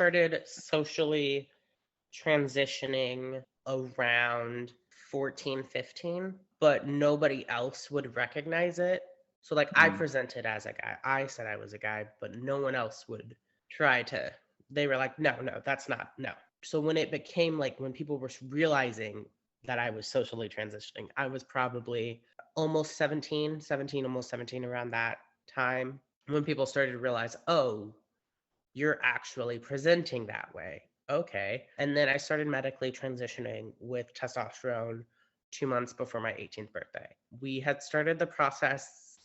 started socially transitioning around 14, 15, but nobody else would recognize it. So, like, I Mm. presented as a guy. I said I was a guy, but no one else would try to. They were like, no, no, that's not, no. So, when it became like when people were realizing that I was socially transitioning, I was probably almost 17, 17, almost 17 around that time when people started to realize, oh, you're actually presenting that way. Okay. And then I started medically transitioning with testosterone 2 months before my 18th birthday. We had started the process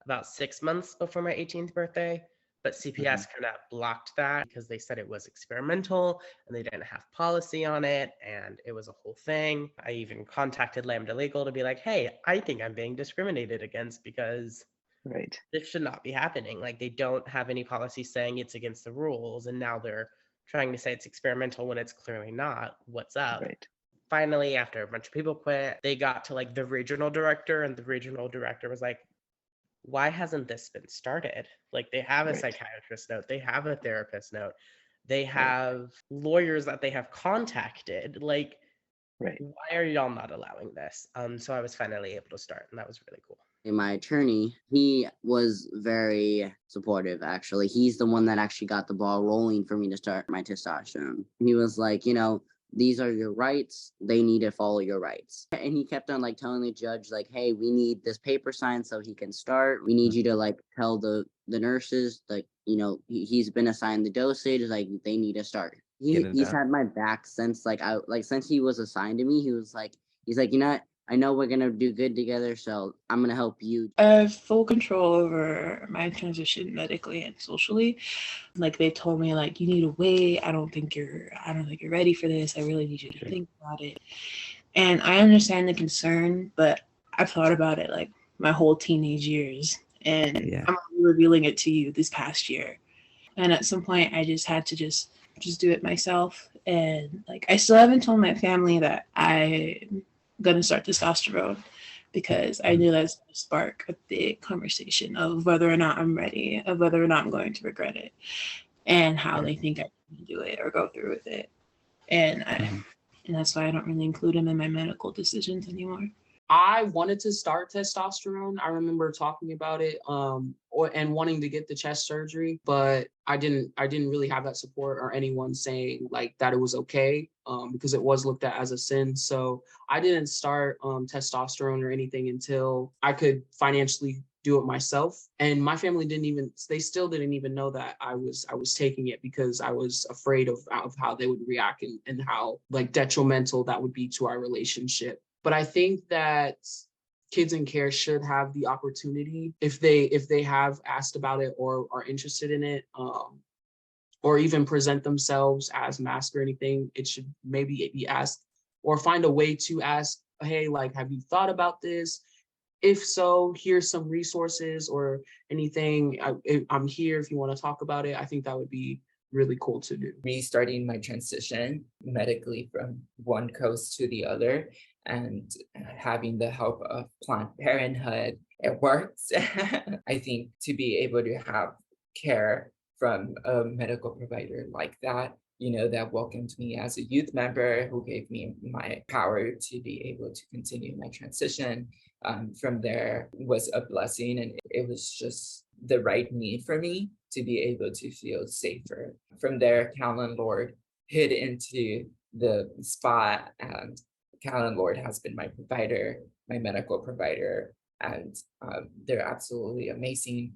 about 6 months before my 18th birthday, but Mhm. CPS kind of blocked that because they said it was experimental and they didn't have policy on it. And it was a whole thing. I even contacted Lambda Legal to be like, hey, I think I'm being discriminated against because Right. this should not be happening. Like, they don't have any policy saying it's against the rules, and now they're trying to say it's experimental when it's clearly not. What's up? Right. Finally, after a bunch of people quit, they got to like the regional director, and the regional director was like, why hasn't this been started? Like, they have a Right. psychiatrist note, they have a therapist note, they Right. have lawyers that they have contacted. Like, Right. why are y'all not allowing this? So I was finally able to start, and that was really cool. And my attorney, he was very supportive, actually. He's the one that actually got the ball rolling for me to start my testosterone. He was like, these are your rights. They need to follow your rights. And he kept on like telling the judge, like, hey, we need this paper signed so he can start. We need you to like tell the nurses, like, he's been assigned the dosage, like they need to start. Get He, it he's done. had my back since since he was assigned to me. He's like, I know we're gonna do good together, so I'm gonna help you. I have full control over my transition medically and socially. Like they told me, like, you need to wait. I don't think you're ready for this. I really need you to Sure. think about it. And I understand the concern, but I've thought about it like my whole teenage years. And Yeah. I'm only revealing it to you this past year. And at some point I just had to just do it myself. And like I still haven't told my family that I'm gonna start testosterone because I Mhm. knew that's going to spark a big conversation of whether or not I'm ready, of whether or not I'm going to regret it, and how Sure. they think I can do it or go through with it. And Mhm. and that's why I don't really include them in my medical decisions anymore. I wanted to start testosterone. I remember talking about it, and wanting to get the chest surgery, but I didn't really have that support or anyone saying like that it was okay, because it was looked at as a sin. So I didn't start testosterone or anything until I could financially do it myself. And my family they still didn't even know that I was taking it because I was afraid of how they would react, and how like detrimental that would be to our relationship. But I think that kids in care should have the opportunity, if they have asked about it or are interested in it, or even present themselves as masked or anything, it should maybe be asked, or find a way to ask, hey, like, have you thought about this? If so, here's some resources or anything. I'm here if you want to talk about it. I think that would be really cool to do. Restarting my transition medically from one coast to the other and having the help of Planned Parenthood, it works. I think to be able to have care from a medical provider like that, that welcomed me as a youth member, who gave me my power to be able to continue my transition, from there was a blessing, and it was just the right need for me to be able to feel safer. From there, Callan Lord hid into the spot, and Callan Lord has been my provider, my medical provider, and they're absolutely amazing.